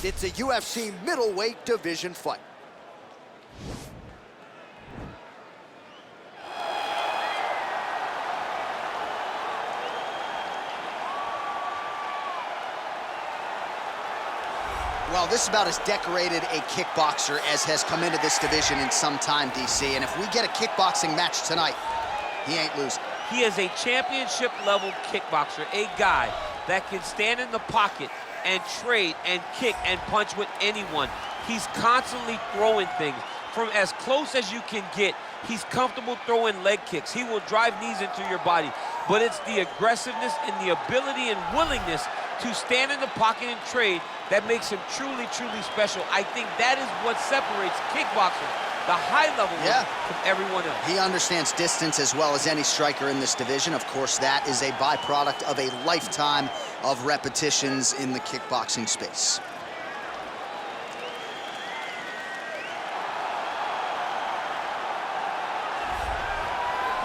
It's a UFC middleweight division fight. Well, this is about as decorated a kickboxer as has come into this division in some time, DC. And if we get a kickboxing match tonight, he ain't losing. He is a championship-level kickboxer, a guy that can stand in the pocket and trade and kick and punch with anyone. He's constantly throwing things from as close as you can get. He's comfortable throwing leg kicks. He will drive knees into your body. But it's the aggressiveness and the ability and willingness to stand in the pocket and trade that makes him truly, truly special. I think that is what separates kickboxers, the high-level one, from everyone else. He understands distance as well as any striker in this division. Of course, that is a byproduct of a lifetime of repetitions in the kickboxing space.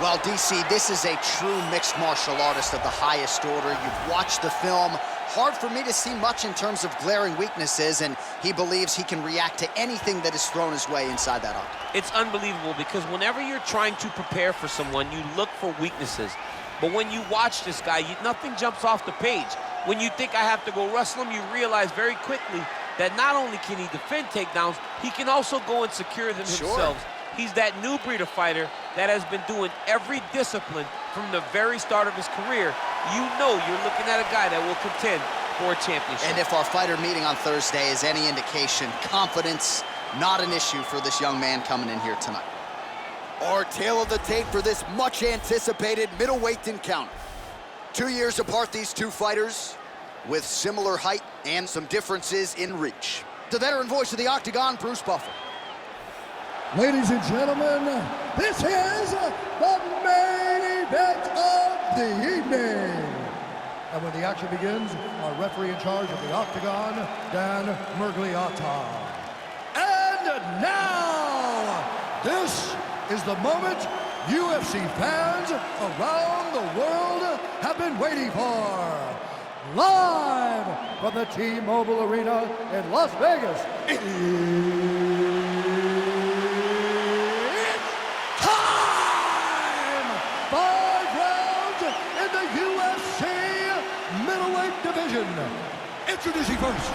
Well, DC, this is a true mixed martial artist of the highest order. You've watched the film. Hard for me to see much in terms of glaring weaknesses, and he believes he can react to anything that is thrown his way inside that octagon. It's unbelievable because whenever you're trying to prepare for someone, you look for weaknesses. But when you watch this guy, nothing jumps off the page. When you think I have to go wrestle him, you realize very quickly that not only can he defend takedowns, he can also go and secure them himself. He's that new breed of fighter that has been doing every discipline from the very start of his career. You know you're looking at a guy that will contend for a championship. And if our fighter meeting on Thursday is any indication, confidence, not an issue for this young man coming in here tonight. Our tale of the tape for this much-anticipated middleweight encounter. 2 years apart, these two fighters, with similar height and some differences in reach. The veteran voice of the Octagon, Bruce Buffer. Ladies and gentlemen, this is the main event of the evening. And when the action begins, our referee in charge of the Octagon, Dan Murgliata. And now, this is the moment UFC fans around the world have been waiting for. Live from the T-Mobile Arena in Las Vegas. Introducing first,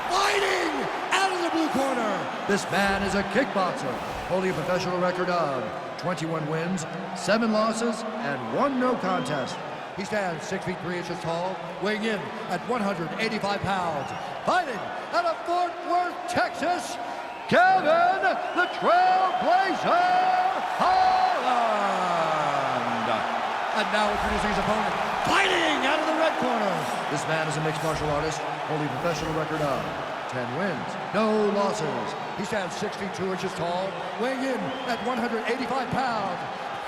fighting out of the blue corner. This man is a kickboxer, holding a professional record of 21 wins, 7 losses, and 1 no contest. He stands 6 feet 3 inches tall, weighing in at 185 pounds. Fighting out of Fort Worth, Texas, Kevin the Trailblazer Holland. And now introducing his opponent, fighting out of the red corner. This man is a mixed martial artist, holding a professional record of 10 wins, no losses. He stands 6 feet 2 inches tall, weighing in at 185 pounds.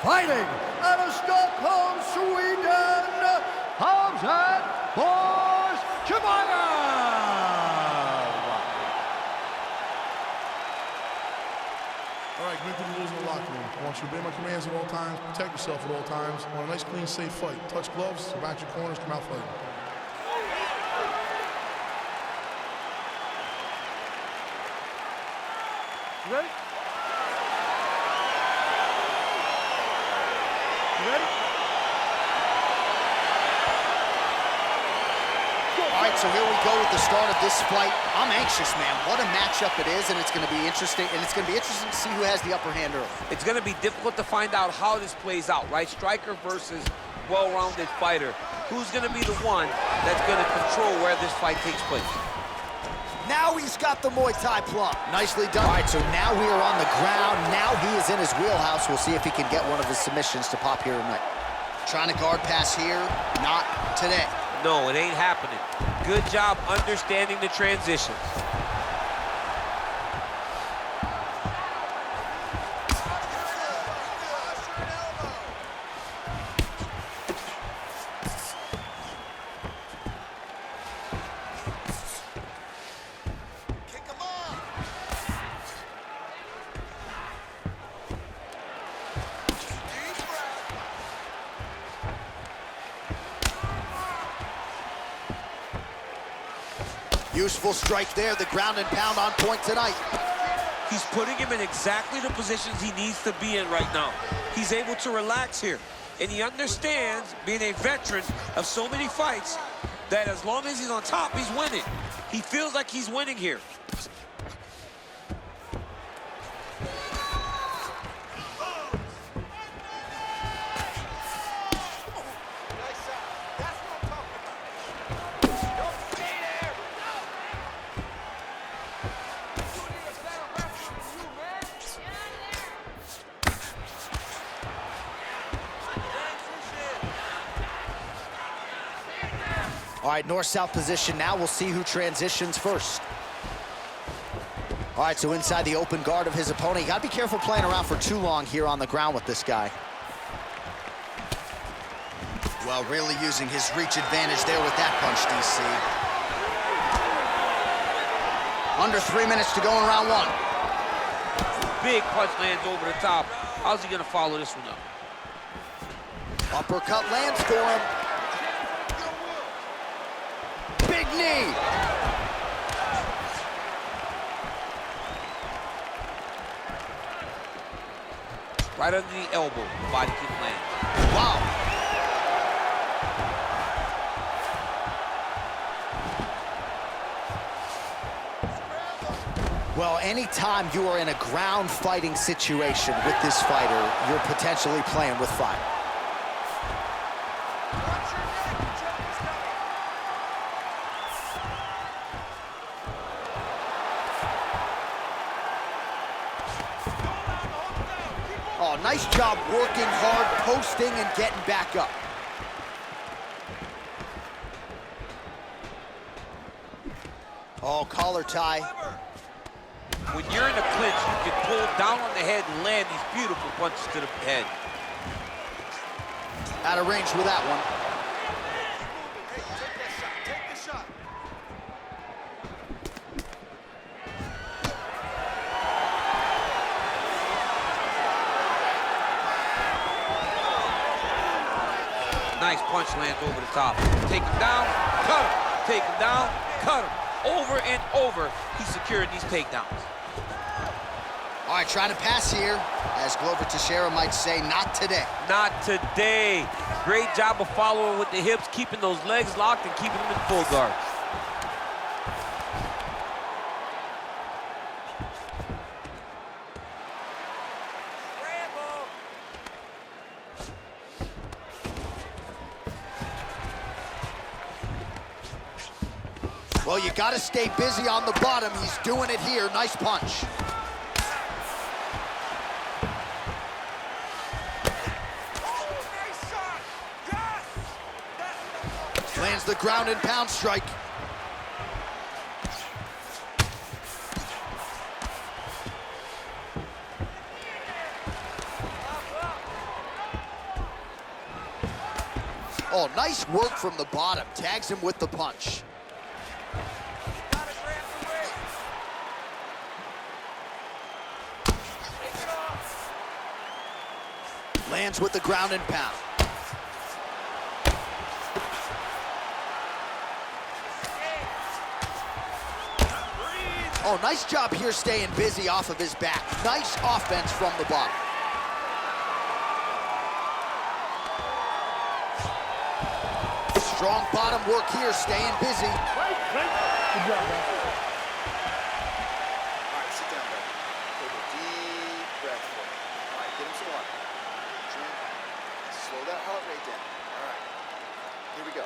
Fighting out of Stockholm, Sweden, Khamzat Chimaev. All right, commit to the rules of the locker room. I want you to obey my commands at all times, protect yourself at all times. I want a nice, clean, safe fight. Touch gloves, back your corners, come out fighting. You ready? You ready? All right, so here we go with the start of this fight. I'm anxious, man. What a matchup it is, and it's going to be interesting. And it's going to be interesting to see who has the upper hand early. It's going to be difficult to find out how this plays out, right? Striker versus well-rounded fighter. Who's going to be the one that's going to control where this fight takes place? Now he's got the Muay Thai plug. Nicely done. All right, so now we are on the ground. Now he is in his wheelhouse. We'll see if he can get one of his submissions to pop here tonight. Trying to guard pass here. Not today. No, it ain't happening. Good job understanding the transitions. Useful strike there, the ground and pound on point tonight. He's putting him in exactly the positions he needs to be in right now. He's able to relax here. And he understands, being a veteran of so many fights, that as long as he's on top, he's winning. He feels like he's winning here. All right, north-south position now. We'll see who transitions first. All right, so inside the open guard of his opponent. You got to be careful playing around for too long here on the ground with this guy. Well, really using his reach advantage there with that punch, DC. Under 3 minutes to go in round one. Big punch lands over the top. How's he gonna follow this one up? Uppercut lands for him. Big knee. Right under the elbow, body kick lands. Wow. Well, anytime you are in a ground fighting situation with this fighter, you're potentially playing with fire. Oh, nice job working hard, posting, and getting back up. Oh, collar tie. When you're in a clinch, you can pull down on the head and land these beautiful punches to the head. Out of range with that one. Take the shot. Nice punch lands over the top. Take him down, cut him. Take him down, cut him. Over and over, he's secured these takedowns. All right, trying to pass here. As Glover Teixeira might say, not today. Not today. Great job of following with the hips, keeping those legs locked and keeping them in full guard. Well, you got to stay busy on the bottom. He's doing it here. Nice punch. Lands the ground and pound strike. Oh, nice work from the bottom. Tags him with the punch. Lands with the ground and pound. Oh, nice job here staying busy off of his back. Nice offense from the bottom. Strong bottom work here, staying busy. Good job, man. All right, sit down, buddy. Take a deep breath for me. All right, get him some water. Drink. Slow that heart rate down. All right, here we go.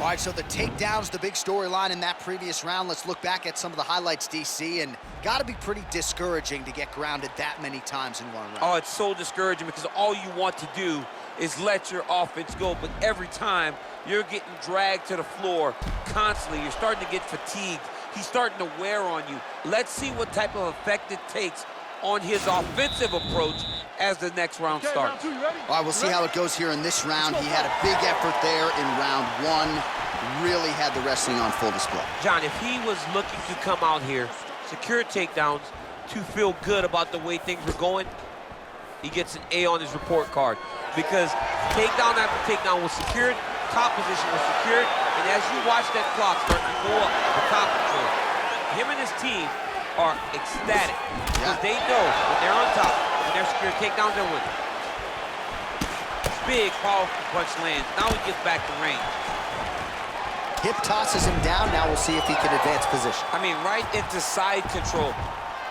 All right, so the takedown's the big storyline in that previous round. Let's look back at some of the highlights, DC, and got to be pretty discouraging to get grounded that many times in one round. Oh, it's so discouraging because all you want to do is let your offense go, but every time you're getting dragged to the floor constantly. You're starting to get fatigued. He's starting to wear on you. Let's see what type of effect it takes on his offensive approach as the next round starts. All right, we'll see how it goes here in this round. He had a big effort there in round one. Really had the wrestling on full display. John, if he was looking to come out here, secure takedowns, to feel good about the way things were going, he gets an A on his report card. Because takedown after takedown was secured, top position was secured, and as you watch that clock start to go up the top control, him and his team are ecstatic because they know when they're on top, when they're securing takedowns, they're winning. Big, powerful punch lands. Now he gets back to range. Hip tosses him down. Now we'll see if he can advance position. I mean, right into side control.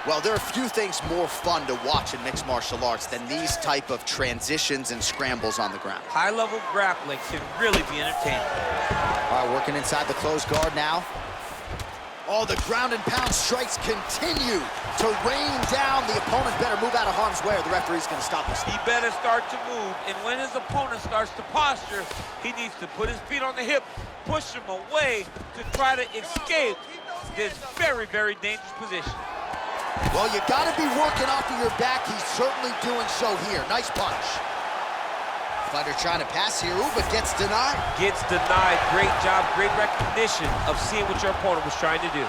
Well, there are few things more fun to watch in mixed martial arts than these type of transitions and scrambles on the ground. High-level grappling can really be entertaining. All right, working inside the closed guard now. Oh, the ground and pound strikes continue to rain down. The opponent better move out of harm's way or the referee's going to stop this. He better start to move, and when his opponent starts to posture, he needs to put his feet on the hip, push him away to try to escape this very, very dangerous position. Well, you got to be working off of your back. He's certainly doing so here. Nice punch. Fighter trying to pass here, ooh, but gets denied. Gets denied. Great job, great recognition of seeing what your opponent was trying to do.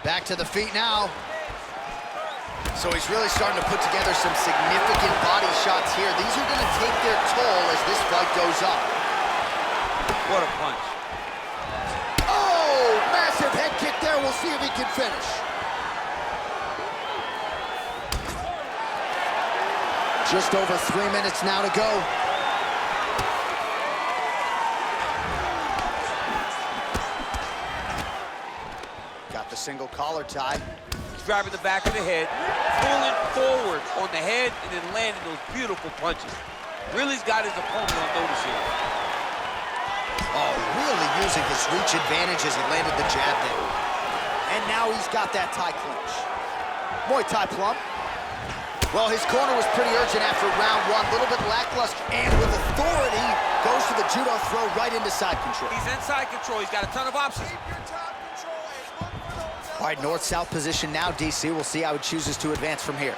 Back to the feet now. So he's really starting to put together some significant body shots here. These are going to take their toll as this fight goes on. What a punch. Oh, massive head kick there. We'll see if he can finish. Just over 3 minutes now to go. Got the single collar tie. Driving the back of the head, pulling forward on the head, and then landing those beautiful punches. Really's got his opponent on notice here. Oh, really using his reach advantage as he landed the jab there. And now he's got that tie clinch. Muay Thai plump. Well, his corner was pretty urgent after round one, a little bit lackluster, and with authority, goes to the judo throw right into side control. He's inside control, he's got a ton of options. All right, north-south position now, DC. We'll see how he chooses to advance from here.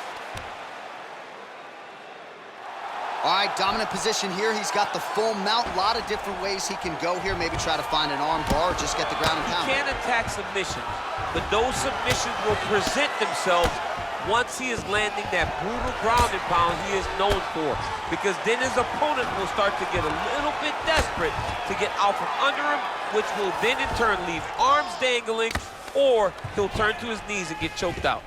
All right, dominant position here. He's got the full mount. A lot of different ways he can go here. Maybe try to find an arm bar or just get the ground and pound. He can attack submissions, but those submissions will present themselves once he is landing that brutal ground and pound he is known for. Because then his opponent will start to get a little bit desperate to get out from under him, which will then in turn leave arms dangling, or he'll turn to his knees and get choked out.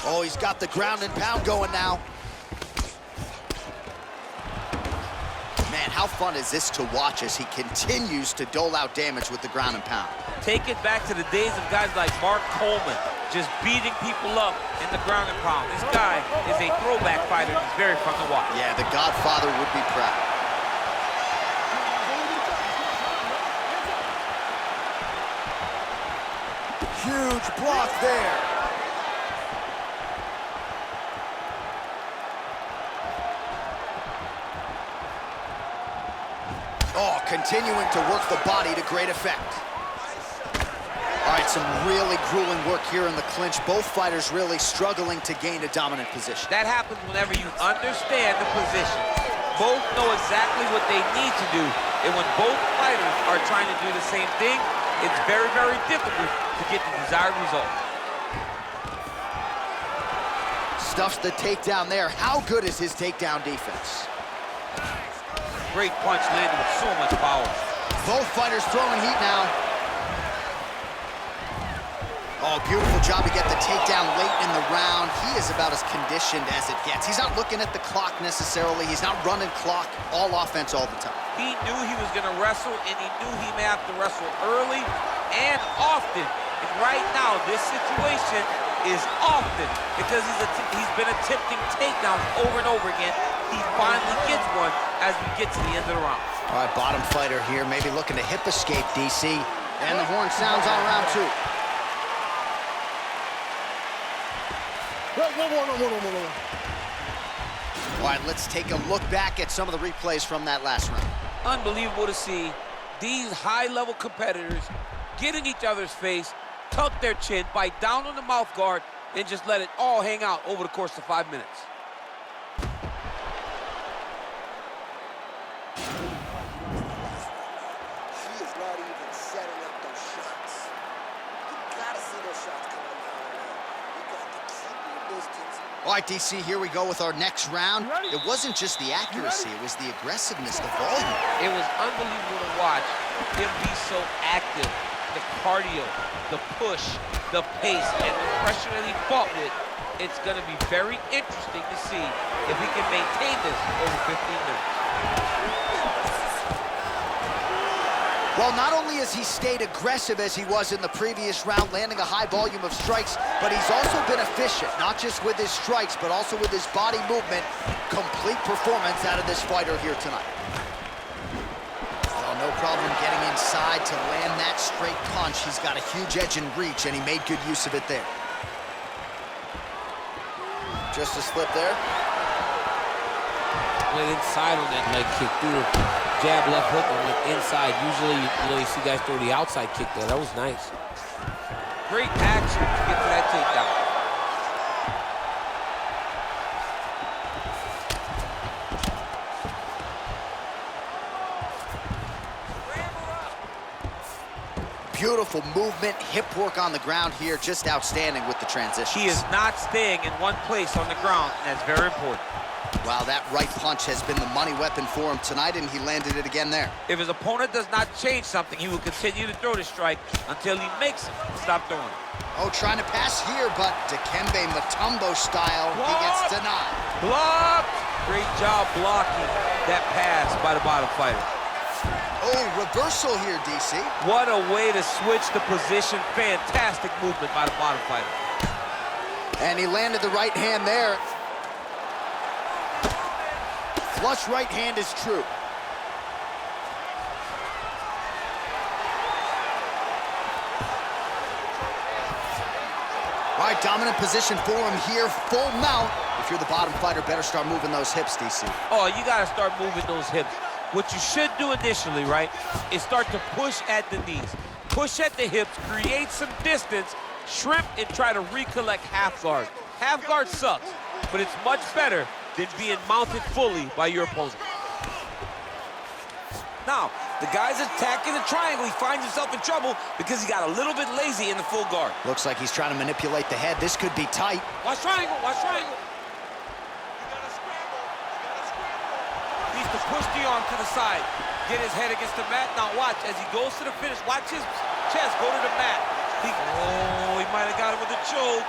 Oh, he's got the ground and pound going now. Man, how fun is this to watch as he continues to dole out damage with the ground and pound? Take it back to the days of guys like Mark Coleman, just beating people up in the ground and pound. This guy is a throwback fighter. He's very fun to watch. Yeah, the Godfather would be proud. Huge block there. Oh, continuing to work the body to great effect. All right, some really grueling work here in the clinch. Both fighters really struggling to gain a dominant position. That happens whenever you understand the position. Both know exactly what they need to do, and when both fighters are trying to do the same thing, it's very, very difficult to get the desired result. Stuffs the takedown there. How good is his takedown defense? Great punch landed with so much power. Both fighters throwing heat now. Oh, beautiful job to get the takedown late in the round. He is about as conditioned as it gets. He's not looking at the clock necessarily. He's not running clock, all offense all the time. He knew he was gonna wrestle, and he knew he may have to wrestle early and often. And right now, this situation is often because he's been attempting takedowns over and over again. He finally gets one as we get to the end of the round. All right, bottom fighter here, maybe looking to hip escape, DC. And the horn sounds on round two. All right, let's take a look back at some of the replays from that last round. unbelievable to see these high-level competitors get in each other's face, tuck their chin, bite down on the mouth guard, and just let it all hang out over the course of 5 minutes. He is not even setting up those shots. You gotta see those shots coming down the way. You got to keep your distance. All right, DC, here we go with our next round. It wasn't just the accuracy, it was the aggressiveness, the volume. It was unbelievable to watch him be so active. The cardio, the push, the pace, and the pressure that he fought with. It's going to be very interesting to see if he can maintain this over 15 minutes. Well, not only has he stayed aggressive as he was in the previous round, landing a high volume of strikes, but he's also been efficient, not just with his strikes, but also with his body movement. Complete performance out of this fighter here tonight. Well, no problem getting inside to land that straight punch. He's got a huge edge and reach, and he made good use of it there. Just a slip there. Went inside on that leg kick, threw a jab, left hook, and went inside. Usually, you see guys throw the outside kick there. That was nice. Great action to get to that takedown. Beautiful movement, hip work on the ground here, just outstanding with the transition. He is not staying in one place on the ground, and that's very important. Wow, that right punch has been the money weapon for him tonight, and he landed it again there. If his opponent does not change something, he will continue to throw the strike until he makes him stop throwing it. Oh, trying to pass here, but Dikembe Mutombo style, he gets denied. Blocked! Great job blocking that pass by the bottom fighter. Oh, reversal here, DC. What a way to switch the position. Fantastic movement by the bottom fighter. And he landed the right hand there. Flush right hand is true. All right, dominant position for him here, full mount. If you're the bottom fighter, better start moving those hips, DC. Oh, you got to start moving those hips. What you should do initially, right, is start to push at the knees. Push at the hips, create some distance, shrimp, and try to recollect half guard. Half guard sucks, but it's much better than being mounted fully by your opponent. Now, the guy's attacking the triangle. He finds himself in trouble because he got a little bit lazy in the full guard. Looks like he's trying to manipulate the head. This could be tight. Watch triangle, watch triangle. Needs to push the arm to the side. Get his head against the mat. Now watch, as he goes to the finish, watch his chest go to the mat. Oh, he might have got him with a choke.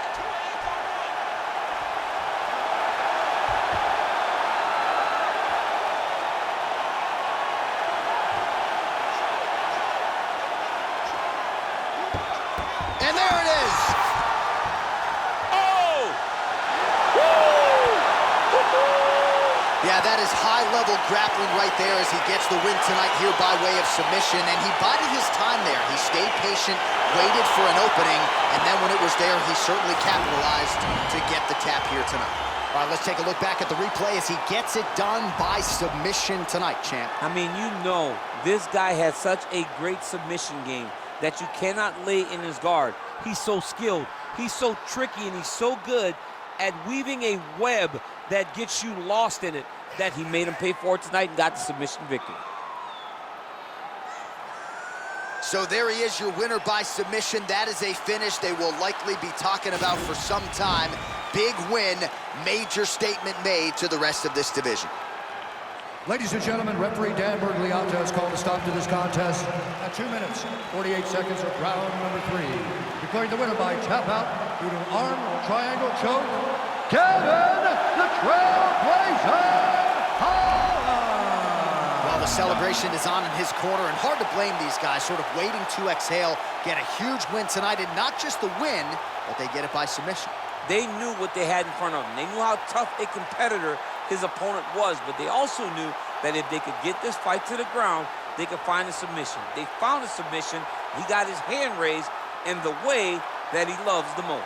And there it is. Oh! Yeah, that is high-level grappling right there as he gets the win tonight here by way of submission. And he bided his time there. He stayed patient, waited for an opening, and then when it was there, he certainly capitalized to get the tap here tonight. All right, let's take a look back at the replay as he gets it done by submission tonight, champ. I mean, you know, this guy has such a great submission game that you cannot lay in his guard. He's so skilled, he's so tricky, and he's so good at weaving a web that gets you lost in it that he made him pay for it tonight and got the submission victory. So there he is, your winner by submission. That is a finish they will likely be talking about for some time. Big win, major statement made to the rest of this division. Ladies and gentlemen, referee Dan Bergliata has called a stop to this contest at 2 minutes, 48 seconds of round number 3. Declaring the winner by tap out due to an arm triangle choke, Kevin the Trailblazer Holland! Well, the celebration is on in his corner, and hard to blame these guys, sort of waiting to exhale, get a huge win tonight, and not just the win, but they get it by submission. They knew what they had in front of them. They knew how tough a competitor his opponent was, but they also knew that if they could get this fight to the ground, they could find a submission. They found a submission. He got his hand raised in the way that he loves the most.